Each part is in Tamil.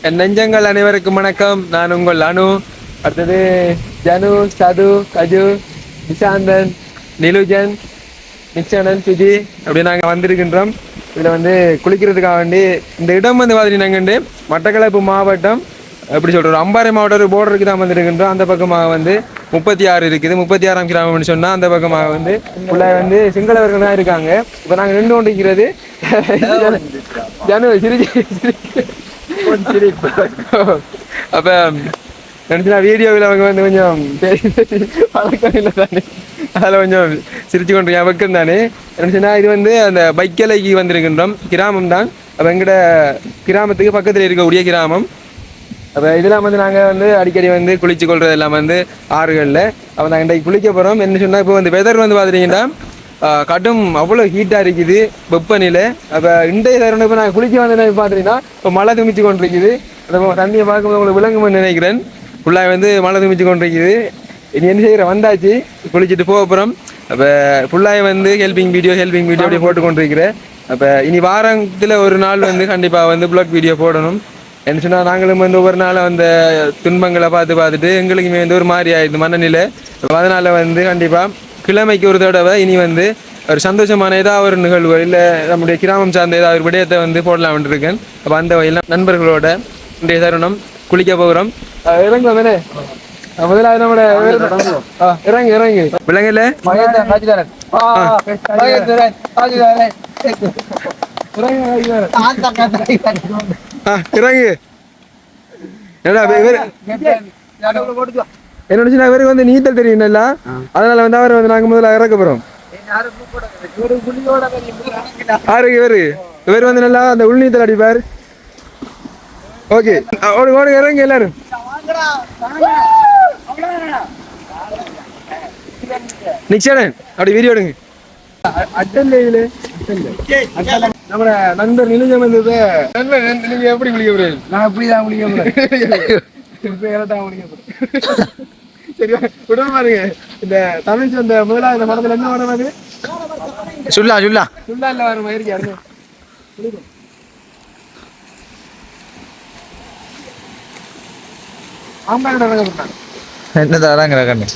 என் நெஞ்சங்கள் அனைவருக்கும் வணக்கம். நான் உங்கள் அனு. அடுத்தது ஜனு, சது, கஜு, நிஷாந்தன், நிலுஜன், நிச்சனன், சுஜி அப்படி நாங்கள் வந்திருக்கின்றோம். இதில் வந்து குளிக்கிறதுக்காக வேண்டி இந்த இடம் வந்து பார்த்தீங்கன்னாங்கண்டு மட்டக்களப்பு மாவட்டம் எப்படி சொல்கிறோம், அம்பாறை மாவட்டம் ஒரு போர்டருக்கு தான் வந்துருக்கின்றோம். அந்த பக்கமாக வந்து 36 இருக்குது. 36ஆம் கிராமம்னு சொன்னால் அந்த பக்கமாக வந்து உள்ள வந்து சிங்களவர்கள் தான் இருக்காங்க. இப்போ நாங்கள் நின்று கொண்டிருக்கிறது ஜனு அப்போ நினச்சினா வீடியோவில் அவங்க வந்து கொஞ்சம் பழக்கம் இல்லை தானே, அதில் கொஞ்சம் சிரிச்சு கொண்டு பக்கம் தானே நினச்சினா இது வந்து அந்த பைக்கலைக்கு வந்திருக்கின்றோம். கிராமம் தான். அப்போ எங்கட கிராமத்துக்கு பக்கத்தில் இருக்கக்கூடிய கிராமம். அப்போ இதெல்லாம் வந்து நாங்கள் வந்து அடிக்கடி வந்து குளிச்சு கொள்வது எல்லாம் வந்து ஆறுகளில். அப்போ நாங்கள் இன்றைக்கு குளிக்க போகிறோம். என்ன சொன்னால் இப்போ வந்து வெதர் வந்து பார்த்துட்டிங்கன்னா கடும் அவ்வளோ ஹீட்டாக இருக்குது வெப்பநிலை. அப்போ இன்றைய தருணம் இப்போ நாங்கள் குளிக்க வந்து பார்த்துட்டிங்கன்னா இப்போ மழை துமிச்சு கொண்டிருக்குது. அந்த தண்ணியை பார்க்கும்போது உங்களுக்கு விளங்குமென்னு நினைக்கிறேன். ஃபுல்லாக வந்து மழை துமிச்சு கொண்டிருக்குது. இனி என்ன செய்கிற வந்தாச்சு குளிச்சுட்டு போக போகிறோம். அப்போ ஃபுல்லாக வந்து ஹெல்பிங் வீடியோ அப்படியே போட்டு கொண்டிருக்கிறேன். அப்போ இனி வாரத்தில் ஒரு நாள் வந்து கண்டிப்பாக வந்து ப்ளாக் வீடியோ போடணும். என்ன சொன்னால் நாங்களும் வந்து ஒவ்வொரு நாளும் அந்த துன்பங்களை பார்த்துட்டு எங்களுக்குமே வந்து ஒரு மாதிரி ஆயிடுது மனநிலை. அதனால் வந்து கண்டிப்பாக கிழமைக்கு ஒரு தடவை இனி வந்து ஒரு சந்தோஷமான ஏதாவது ஒரு நிகழ்வு இல்லை நம்முடைய கிராமம் சார்ந்த ஏதாவது ஒரு விடயத்தை வந்து போடலாம்னு இருக்கேன். அப்போ அந்த வகையில் நண்பர்களோட இன்றைய தருணம் குளிக்க போகிறோம். இறங்க தானே முதலாவது நம்மளோட இறங்கு விலங்குல இறங்கு என்ன இவருக்கு வந்து நீச்சல் தெரியும் இல்ல, அதனால வந்து அவர் வந்து நாங்க முதல்ல இறக்க போறோம். இவர் வந்து நல்லா அந்த உள்நீச்சல் அடிப்பார். ஓகே ஓடு இறங்கி எல்லாரும். நிக்ஷனன் அப்படி வீடியோ எடுங்க. நம்ம நண்பர் நிலுஜம் வந்து நீங்க எப்படி குளிக்க போறீங்க? நான் அப்படிதான் குளிக்க போறேன். சரி விட பாருங்க. இந்த தமிழ் அந்த முதலாவது இந்த படத்துல என்ன படம் அது? சுல்லா இல்ல வரும் மயிருக்கு யாருமே என்ன தராங்கிற கண்ணு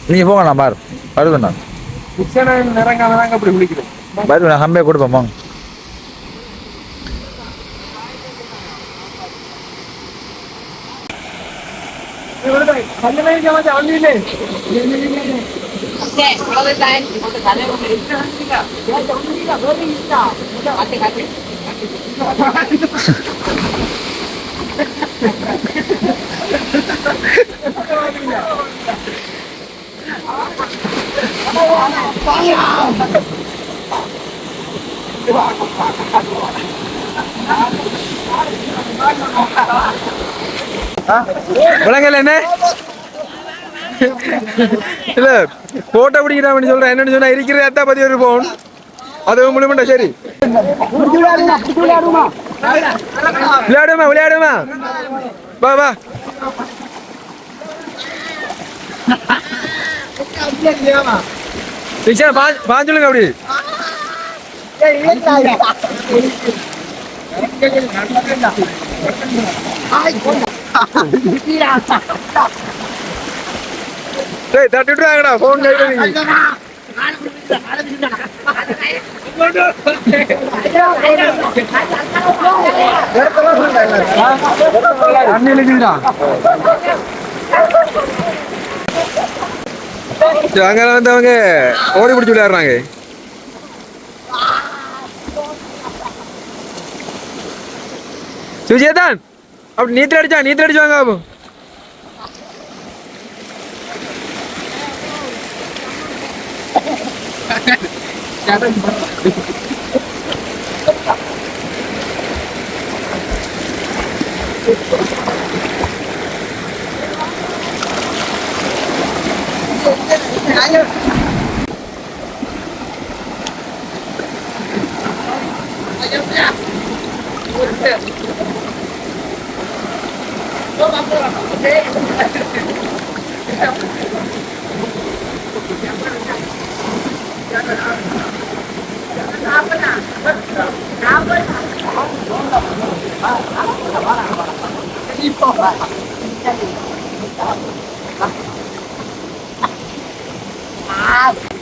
நீங்க போங்க. நான் பாரு வருவேன். நான் நிறங்காம அப்படி குளிக்கிறேன். வருவேன். நான் கம்பியை கொடுப்பேன் போங்க. விளங்கல என்ன இல்ல போட்டோ பிடிக்கிறான்னு சொல்றேன். என்னன்னு சொன்னா இருக்கிற எத்தா பத்தி ஒரு போன் அது முடியுமா? சரி விளையாடுமா வா வா. பாஞ்சுலுங்க அப்படி தட்டிட்டுறாங்கடா போன் கையில. அங்க வந்து அவங்க ஓடி பிடிச்சி விளையாடுறாங்க. சுஜேதான் அப்படி நீச்சல் அடிச்சுவாங்க. அப்போ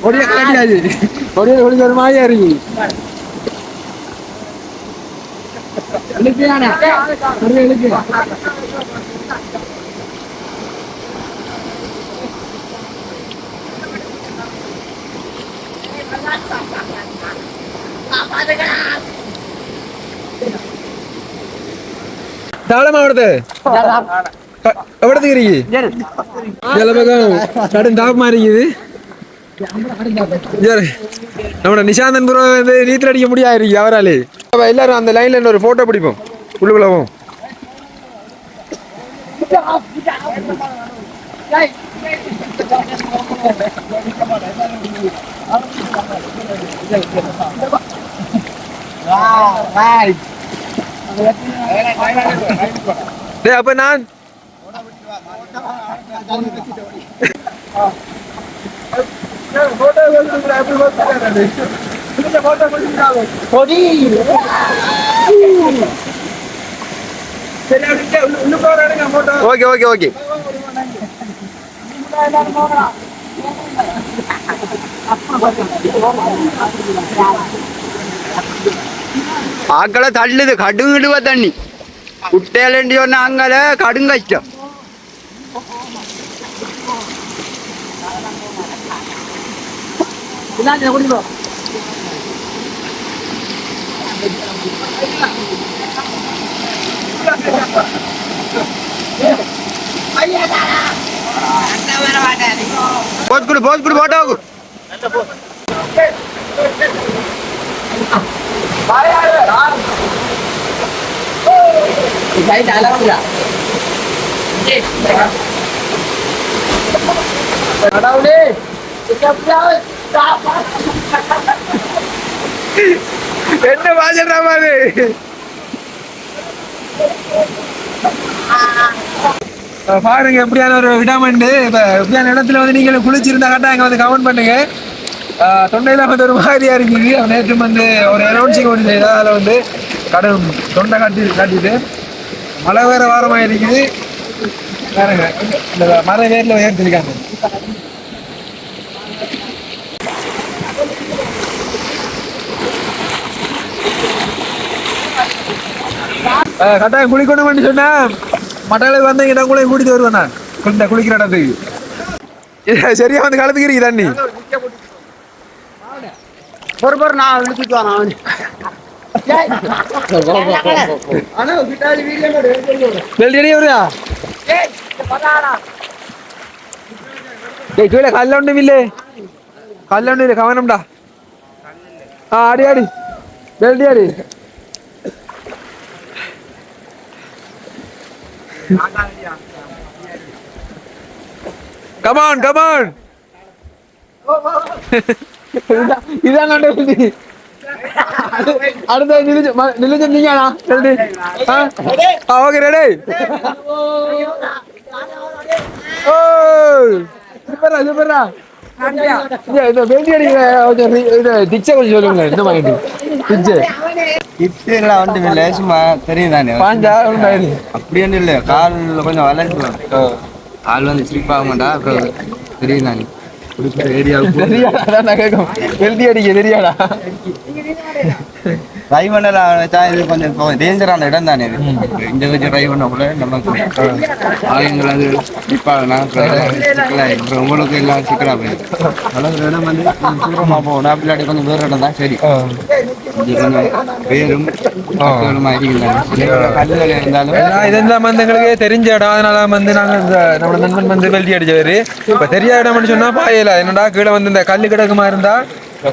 ஒடிய காட்டியாச்சு ஒடிய ஒடிஞ்ச ஒரு மாதிரியா இருக்கு தாளமாவடுது எவ்வளோத்துக்கு இருக்கு பக்கம் கடும் தாப்பமா இருக்குது நம்மளோட நிஷாந்தன் ப்ரோ வந்து நீச்சல் அடிக்க முடியாது அவராலே எல்லாரும் அந்த லைன்ல ஒரு போட்டோ பிடிப்போம் உள்ளுக்குள்ளவும் அப்ப நான் ஓகே ஓகே ஓகே ஆக்களை தள்ளுது கடுங்கிடுவ தண்ணி குட்டையிலேண்டி சொன்ன அங்கே கடுங்கஷ்டம் போஸ்குடு போஸ்குடு போட்டோக்கு என்ன பாஜா மாதிரி பாருங்க எப்படியான ஒரு விடாமண்டு இப்ப எப்படியான இடத்துல வந்து நீங்க குளிச்சிருந்தா கட்டா அங்க வந்து கமெண்ட் பண்ணுங்க தொண்டையில வந்து ஒரு மாதிரியா இருக்குது நேற்று வந்து ஒரு அனௌன்சிங் ஒன்று செய்தா அதில் வந்து கடும் தொண்டை காட்டிட்டு மழை வேற வாரமா இருக்குது பாருங்க இந்த மர வேர்ல ஏற்றிருக்காங்க கட்டாயம் குளிக்கணும் சொன்னா மட்டங்களுக்கு வந்து இடம் கூட கூட்டிட்டு வருவேன் நான் இந்த குளிக்கிற இடத்துக்கு சரியா வந்து கலந்துக்கிறீங்க தண்ணி பொறுப்பொரு நான் இழுத்துட்டு வரேன் கீழே கல்ல ஒன்றும் இல்லை கல்ல ஒன்றும் இல்லை கவனம்டா ஆடி ஆடி வெல்டி ஆடி Come on, come on. இதான் அடுத்த நிலுஜ நீங்கண்ணா ஓகே ரெடி ஓ சூப்பரா சூப்பரா வேண்டி அடிக்கிற டிச்சை கொஞ்சம் சொல்லுங்க இந்த மாதிரி டிச்செல்லாம் வந்து லேசுமா தெரியும் தானே பாஞ்சா அப்படின்னு இல்லை காலில் கொஞ்சம் வளர்ச்சி கால் வந்து ஸ்லிப் ஆக மாட்டா அப்புறம் தெரியும் தானே தெரியாடா ட்ரை பண்ணலாம் வச்சா இது கொஞ்சம் டேஞ்சரான இடம் தானே இது இந்த வச்சு ட்ரை பண்ண கூட நமக்கு ஆயுங்கள் அது ஸ்லிப்பாகலாம் அப்புறம் உங்களுக்கு எல்லாம் சிக்கலா போயிடும் வளர்க்குற இடம் வந்து தூரமாக போகணும் அப்படி கொஞ்சம் வேறு இடம் தான் சரி இது கொஞ்சம் வேறும் கல்லுகள் இருந்தாலும் இதெல்லாம் வந்து எங்களுக்கு தெரிஞ்ச இடம் அதனால வந்து நாங்கள் நம்ம நண்பன் வந்து வெல்டி அடிச்சவரு இப்போ தெரியாத இடம்னு சொன்னா பாயல என்னடா கீழே வந்து இந்த கல் கிடக்குமா இருந்தா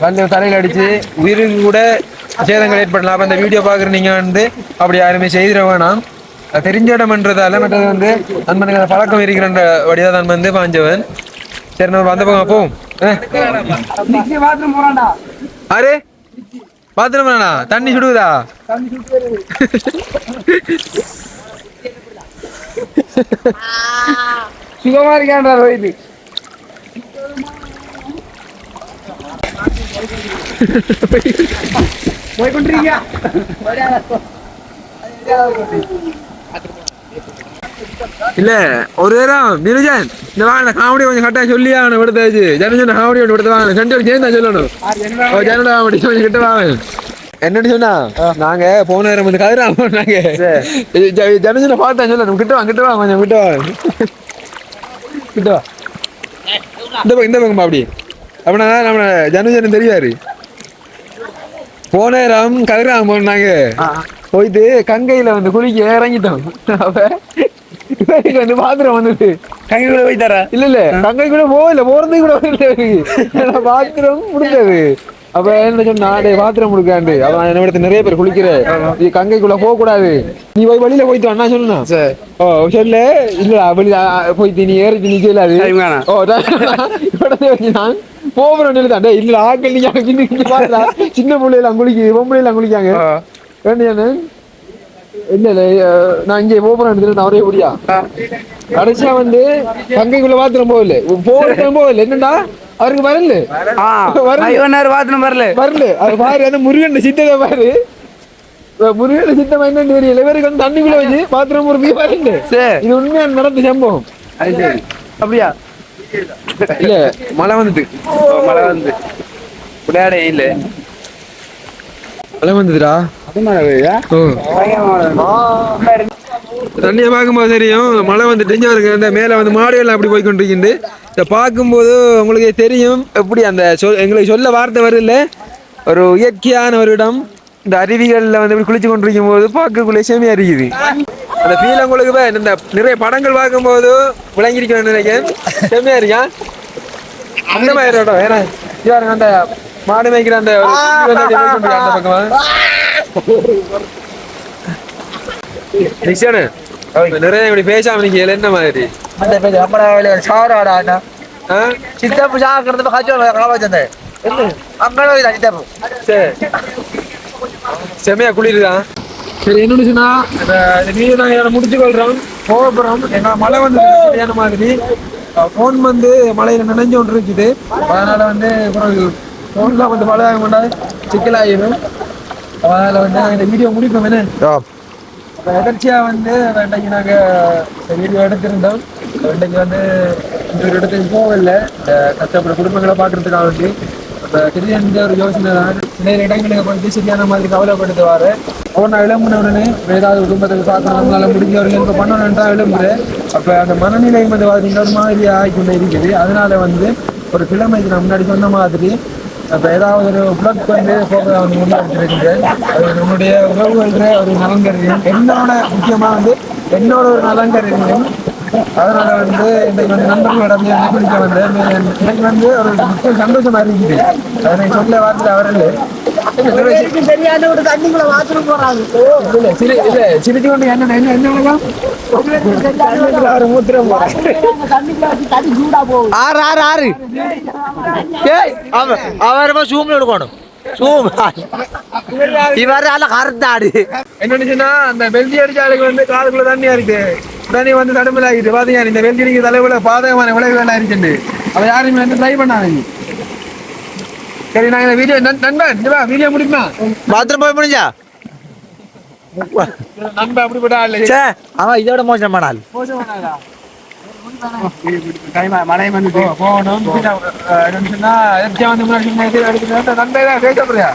கல் தலையில் அடிச்சு உயிருக்கு கூட சேதங்கள் ஏற்படலாம். அப்போ இந்த வீடியோ பார்க்குற நீங்கள் வந்து அப்படி யாருமே செய்திட வேணாம். தெரிஞ்ச இடம்ன்றதால மற்றது வந்து நண்பனுக்கு அந்த பழக்கம் இருக்கிறன்ற வழியாக தான் வந்து பாஞ்சவன். சரி நம்ம வந்த பக்கம் அப்போ அரே பாத்ரூம் வேணா தண்ணி சுடுதா சுகமா இருக்கான்றா ரோஹித் போய் கொண்டிருக்கியா இல்ல ஒரு நேரம் நிருஜன் இந்த வாங்க காமெடி கொஞ்சம் கரெக்டா சொல்லி அவனை விடுத்தாச்சு ஜனஜன காமெடி ஒன்று விடுத்து வாங்க ரெண்டு பேரும் சேர்ந்து சொல்லணும் ஜனோட காமெடி கொஞ்சம் கிட்ட வாங்க என்னன்னு சொன்னா நாங்க போன நேரம் வந்து கதிராம நாங்க ஜனஜன பார்த்தா சொல்லணும் கிட்ட வாங்க கொஞ்சம் கிட்ட வாங்க கிட்ட வா இந்த பக்கமா அப்படி அப்படின்னா நம்ம ஜனஜனம் தெரியாரு போன நேரம் கதிராம போனாங்க போயிட்டு கங்கையில வந்து குளிக்க இறங்கிட்டோம் வந்து பாத்திரம் வந்துட்டு கங்கைக்குள்ள போயிட்டாரா இல்ல கங்கைக்குள்ள போகல போறது கூட பாத்திரம் முடிஞ்சது அப்ப என்ன சொன்னா பாத்திரம் முடிக்காண்டு அவன் என்ன இடத்துல நிறைய பேர் குளிக்கிற நீ கங்கைக்குள்ள போக கூடாது நீ போய் வழியில போயிட்டு அண்ணா சொல்லுனா ஓ சொல்ல இல்ல வெளியில போயிட்டு நீ ஏறி நிக்கலாது நான் போகிறேன் தான் இல்ல ஆக்கள் நீங்க சின்ன பிள்ளைலாம் குளிக்குது பொம்பளைலாம் குளிக்காங்க வேண்டியானு இல்ல நான் இங்கே போறேன் அவரே முடியா கடைசியா வந்து கங்கைக்குள்ள பாத்திரம் போகல என்னடா அவருக்கு வரல பாத்திரம் வரல அது பாரு அந்த முருகன் சித்ததை பாரு முருகன் சித்தம் என்னன்னு தெரியல இவருக்கு வந்து தண்ணிக்குள்ள வச்சு பாத்திரம் முருகி வரல இது உண்மையான நடந்த சம்பவம் அப்படியா இல்ல மழை வந்து விளையாடே இல்ல மழை வந்ததுடா தண்ணியை பார்க்கும்போது தெரியும் மழை வந்துட்டு இருக்கு அந்த மேல வந்து மாடுகள் அப்படி போய் கொண்டிருக்கிண்டு இதை பார்க்கும்போது உங்களுக்கு தெரியும் எப்படி அந்த எங்களுக்கு சொல்ல வார்த்தை வருது ஒரு இயற்கையான ஒரு இடம் இந்த அருவிகளில் வந்து இப்படி குளிச்சு கொண்டிருக்கும் போது பார்க்கக்குள்ளே செமையா இருக்குது அந்த ஃபீல் உங்களுக்கு இந்த நிறைய படங்கள் பார்க்கும்போது விளங்கிருக்கேன் நினைக்கிறேன் செமையா இருக்கா அந்த மாதிரி இடம் ஏன்னா அந்த மாடு மேய்க்கிற அந்த பக்கமா நிறைய இப்படி பேசாம நீங்க என்ன மாதிரி சித்தப்பு சாக்கிறது செமையா குளிருதான் சரி என்ன சொன்னா வீடியோ நாங்க முடிச்சு கொள்றோம் போகிறோம் எங்க மழை வந்து சரியான மாதிரி போன் வந்து மழையில நினைஞ்சு கொண்டு இருக்குது அதனால வந்து போன்லாம் வந்து மழை ஆக மாட்டா சிக்கலாயிடும் அதனால வந்து இந்த வீடியோ முடிப்போம் என்ன எதர்ச்சியா வந்து இன்றைக்கு நாங்க வீடியோ எடுத்திருந்தோம் இன்றைக்கு வந்து இந்த ஒரு இடத்துக்கு போகல இந்த கஷ்டப்பட குடும்பங்களை பாக்குறதுக்காக வேண்டி திடீர்னு ஒரு யோசனை தான் நிறைய இடங்களுக்கு போயிட்டு சரியான மாதிரி கவலைப்படுத்துவாரு நான் விளம்புன உடனே ஏதாவது குடும்பத்துக்கு பார்க்கணும் நல்லா முடிஞ்சவர்கள் இப்போ பண்ணணுன்றா விளம்புறேன் அப்போ அந்த நிலைமை வந்து பார்த்தீங்கன்னா ஒரு மாதிரி ஆகிக்கொண்டே இருக்குது அதனால வந்து ஒரு கிழமைக்கு நான் முன்னாடி சொன்ன மாதிரி அப்போ ஏதாவது ஒரு பிளக் வந்து போக வந்து முன்னெடுத்திருக்கிறேன் அது நம்முடைய உறவுகிற ஒரு நலங்கரையும் என்னோட முக்கியமாக வந்து என்னோட ஒரு நலங்கரையும் அதனால வந்து இன்றைக்கு வந்து நண்பர்களிடம் குளிக்க வந்தேன் இன்னைக்கு வந்து ஒரு முக்கிய சந்தோஷமா இருக்குது அதனை சொல்ல வார்த்தை அவரல் தெரியாத ஒரு தண்ணிக்குள்ள பாத்ரூம் போறாங்க சிரிச்சு கொண்டு என்ன என்ன என்ன மூத்திரம் ஆறு ஆறு ஆறு அவரமா சூம்ல எடுக்கணும் என்னன்னா அந்த வெல்தி அடிச்சாளுக்கு வந்து காதுக்குள்ள தண்ணியா இருக்கு தண்ணி வந்து தடுமல ஆகிட்டு பாத்தீங்க இந்த வெல்தி அடிக்க தலைவுல பாதகமான விளைவுகள் இருக்குண்டு அவ யாருமே வந்து ட்ரை பண்ணாதீங்க சரி நாங்க வீடியோ நண்பன் வீடியோ முடியுமா பாத்ரூம் போய் முடிஞ்சா நண்பன் அப்படிப்பட்ட ஆள் அவன் இதோட மோசமான ஆள் மழை வந்து போகணும் பேசப்படுறியா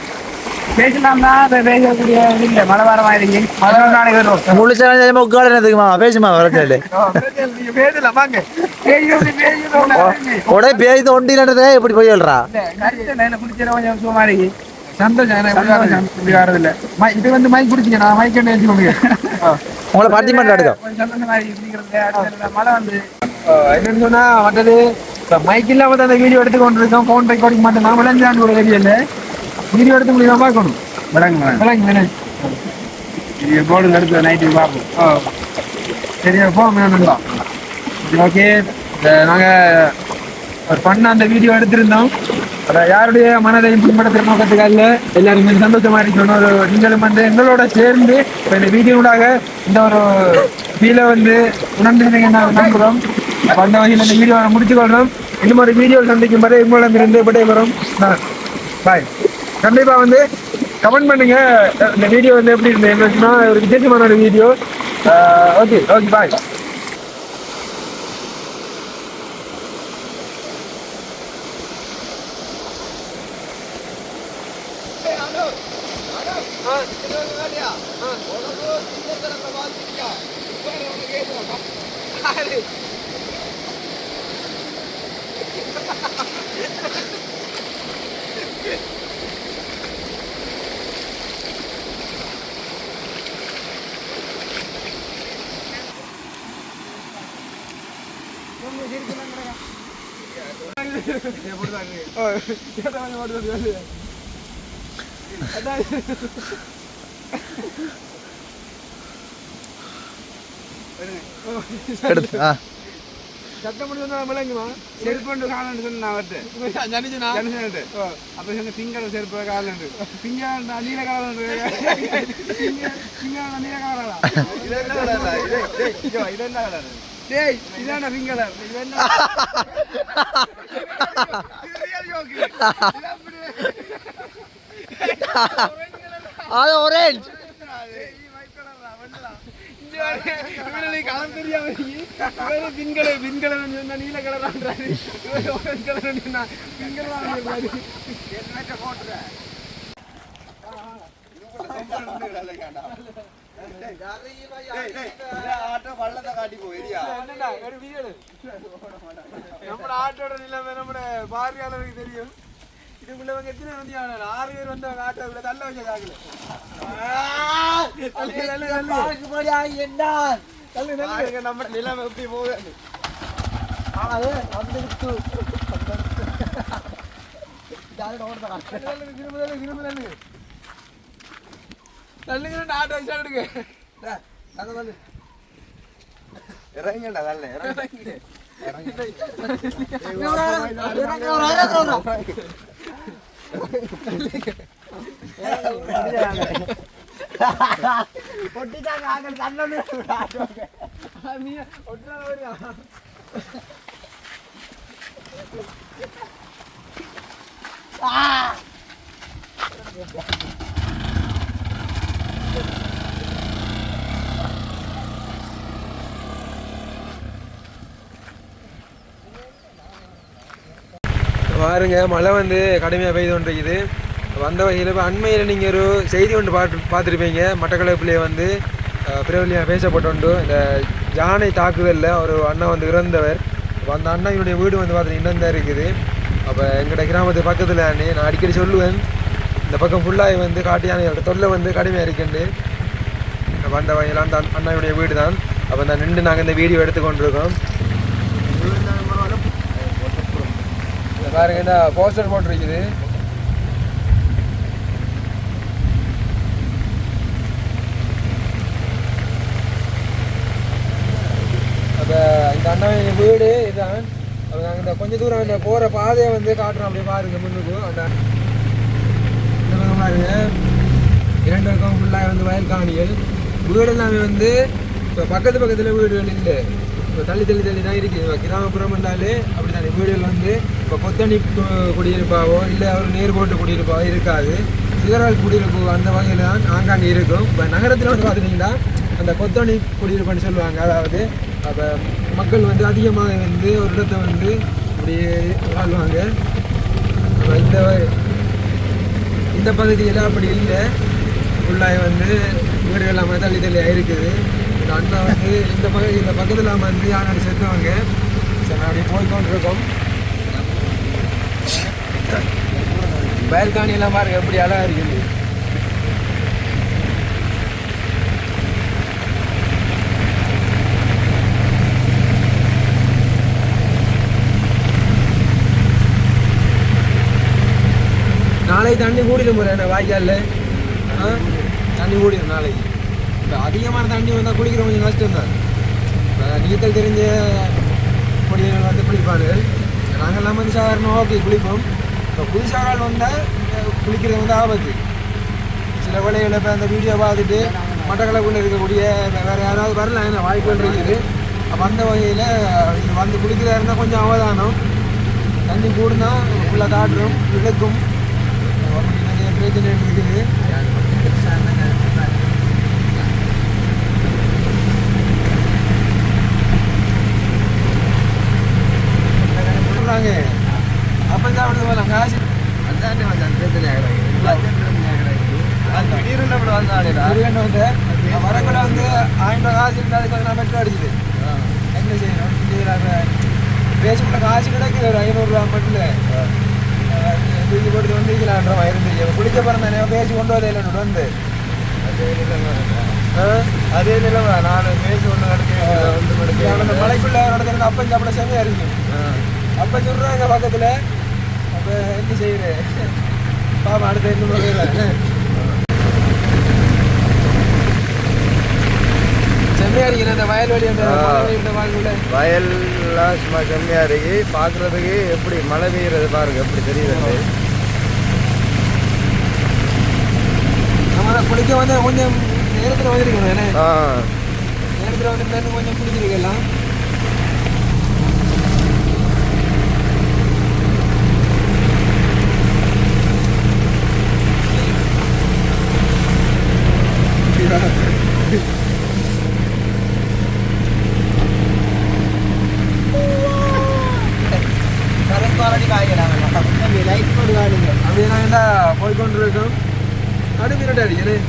பேசலாம்னா பேசக்கூடிய இல்லை மழை வர மாதிரி மழை நாளைக்கு முழுச்சதுக்குமா பேசுமா வரச்சே பேசலாம் வாங்க உடனே பேசி ஒண்டினதே எப்படி போய் சொல்றா கொஞ்சம் சுமாரி சந்தோஷம் இது வந்து மைக் குடிச்சிங்க நான் மைக் வச்சுக்கோங்க உங்களை பார்ட்டி பண்ணுறேன் மழை வந்து என்னன்னு சொன்னா மற்றது மைக் இல்லாம அந்த வீடியோ எடுத்து கொண்டு இருக்கோம் ஃபோன் ரெக்கார்டிங் மட்டும் நான் விளைஞ்சான் கூட தெரியல வீடியோ எடுத்து முடியும் பார்க்கணும் விளங்குங்க போர்டு எடுத்து நைட்டுக்கு பார்ப்போம் சரியா போவோம் நண்பா ஓகே நாங்கள் ஒரு பண்ண அந்த வீடியோ எடுத்திருந்தோம் அதை யாருடைய மனதையும் புண்படுத்துற நோக்கத்துக்காக எல்லாருமே சந்தோஷமா இருக்கணும் ஒரு நீங்களும் வந்து எங்களோட சேர்ந்து இப்போ இந்த வீடியோடாக இந்த ஒரு ஃபீலை வந்து உணர்ந்துருந்தீங்க நாங்கள் நம்புகிறோம் அந்த வகையில் இந்த வீடியோவை முடிச்சுக்கொள்கிறோம் இன்னும் ஒரு வீடியோ சந்திக்கும் வரை உங்களிடமிருந்து விடைபெறும் பாய் கண்டிப்பாக வந்து கமெண்ட் பண்ணுங்க இந்த வீடியோ வந்து எப்படி இருந்தது ஒரு விசேஷமான ஒரு வீடியோ ஓகே ஓகே பாய் சத்தம் பண்ணி சொன்னா விளங்குமா? செருப்பு காலன்னு சொன்ன அவர்கிட்ட அப்ப சொன்ன திங்கள் செருப்பு காலண்டு திங்கள் நீல காலம் திங்கள் நீல காலா இதென்ன டேய் இதான திங்கள அது orange களம் தெரியாம பின்களை பின்களை நீல கலரான்றாரு நம்ம ஆட்டோட நிலைமை நம்ம பார்வையாளருக்கு தெரியும். இதுக்குள்ளவங்க எத்தனை வண்டியான 6 பேர் வந்தவங்க ஆட்டோக்குள்ள தள்ள வச்ச காக்கல நம்ம நிலைமை எப்படி போகுது ஆட்டோ எடுக்க இறங்கடா நல்ல இறங்க பாருங்க மழை வந்து கடுமையாக பெய்து கொண்டிருக்குது. வந்த வகையில் இப்போ அண்மையில் நீங்கள் ஒரு செய்தி ஒன்று பார்த்துருப்பீங்க. மட்டக்களப்பிலே வந்து பிரபலியாக பேசப்பட்டு இந்த யானை தாக்குதலில் ஒரு அண்ணன் வந்து இறந்தவர். அந்த அண்ணனுடைய வீடு வந்து பார்த்தீங்கன்னா இன்னும் தான் இருக்குது. அப்போ எங்களோட கிராமத்து பக்கத்தில் நான் அடிக்கடி சொல்லுவேன், இந்த பக்கம் ஃபுல்லாக வந்து காட்டு யானையோட தொல்லை வந்து கடுமையாக இருக்குன்னு. வந்த வகையில் அந்த அண்ணனுடைய வீடு தான். அப்போ நான் நின்று நாங்கள் இந்த வீடியோ எடுத்துக்கொண்டிருக்கோம். பாருங்க இந்த போஸ்டர் போட்டிருக்குது. அப்போ இந்த அண்ணன் வீடு இதுதான். அப்போ நாங்கள் இந்த கொஞ்சம் தூரம் இந்த போகிற பாதையை வந்து காட்டுறோம். அப்படியே பாருங்க முன்னுக்கும் அந்த இந்த பக்கம் பாருங்க 2 பக்கம் ஃபுல்லாக வந்து வயல் காணிகள். வீடு எல்லாமே வந்து இப்போ பக்கத்தில் வீடுகள் இல்லை. இப்போ தள்ளி தான் இருக்குது. கிராமப்புறம் இருந்தாலே அப்படி தானே வீடுகள் வந்து இப்போ கொத்தணி குடியிருப்பாவோ இல்லை ஒரு நேர் போட்டு குடியிருப்பாவோ இருக்காது. சிகரால் குடியிருப்பு அந்த வகையில் தான் ஆங்காங்கே இருக்கும். இப்போ நகரத்தில் வந்து பார்த்துட்டிங்கன்னா அந்த கொத்தணி குடியிருப்புன்னு சொல்லுவாங்க. அதாவது அப்போ மக்கள் வந்து அதிகமாக வந்து ஒரு இடத்தை வந்து இப்படி வாழ்வாங்க. இந்த பகுதியில் அப்படி இல்லை. ஃபுல்லாக வந்து வீடுகள் எல்லாமே தள்ளியாக இருக்குது. இந்த அண்ணா வந்து இந்த பக்கத்தில் வந்து யானை சேர்த்தவங்க. சரி நான் அப்படியே போய்கொண்டிருக்கோம். வயல்காணி எல்லாம் பாருங்க எப்படி அழகாக இருக்குது. நாளைக்கு தண்ணி கூடிடும் போகிறேன் என்ன வாய்க்காலில் தண்ணி கூடிடும் நாளைக்கு. இப்போ அதிகமான தண்ணி வந்தால் குளிக்கிற கொஞ்சம் கஷ்டம் தான். நீச்சல் தெரிஞ்ச குடிகள் வந்து குளிப்பார்கள். நாங்கள்லாம் வந்து சாதாரணமாக ஓகே குளிப்போம். இப்போ புதுசாக வந்தால் குளிக்கிறது வந்து ஆபத்து. சில வேளைகளில் இப்போ அந்த வீடியோ பார்த்துட்டு மட்டக்களப்புல இருக்கக்கூடிய வேறு யாராவது வரலாம் என்ன வாய்ப்புகள் இருக்குது. அப்போ அந்த வகையில் இது வந்து குளிக்கிறதா இருந்தால் கொஞ்சம் அவதானம். தண்ணி கூடுனா ஃபுல்லாக காட்டுறோம் இழுக்கும். நிறைய பிரச்சனை இருக்குது. அப்போ தான் அப்படி போகலாம் காசு அதான் வந்து பிரச்சனையாக திடீர்னு அப்படி வந்தானே திடீர்னு வந்து வரக்குள்ள வந்து 1000 ரூபா காசு இருந்தால் அதுக்கு வந்து நான் பெட்ரோல் அடிச்சுது என்ன செய்யணும் பேசுக்குள்ள காசு கிடைக்குது ஒரு 500 ரூபா மட்டும் தூக்கி போட்டு வந்து இருக்கலான்ற மாதிரி இருந்துச்சு குடிக்க பிறந்தானே பேசி கொண்டு வரல வந்து அதே நிலைமை நான் பேசி ஒன்று நடக்க அந்த மலைக்குள்ள நடக்கிறது அப்பன் சாப்பிட செம்மையா இருக்கும் அப்ப சொல்றாங்க பக்கத்துல அப்ப என்ன செய்யுறேன் பாப்பா அடுத்த என்ன முறையில செம்மையா இருக்கு அந்த வயல்வெளி அந்த வயல்லாம் சும்மா செம்மையா இருக்கு பார்க்கறதுக்கு எப்படி மழை பெய்யறது பாருங்க எப்படி தெரியுது நம்ம குளிக்க வந்து கொஞ்சம் நேரத்தில் வந்துருக்கணும் ஏன்னா நேரத்தில் வந்து கொஞ்சம் குளிச்சிருக்கலாம் அப்படியே நாங்கள் போய்கொண்டு இருக்கோம் நடுமிரட்டை அடிக்கிறேன்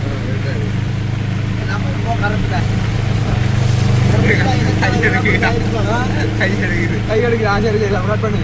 கை எடுக்குது ஆசை இருக்கு பண்ணு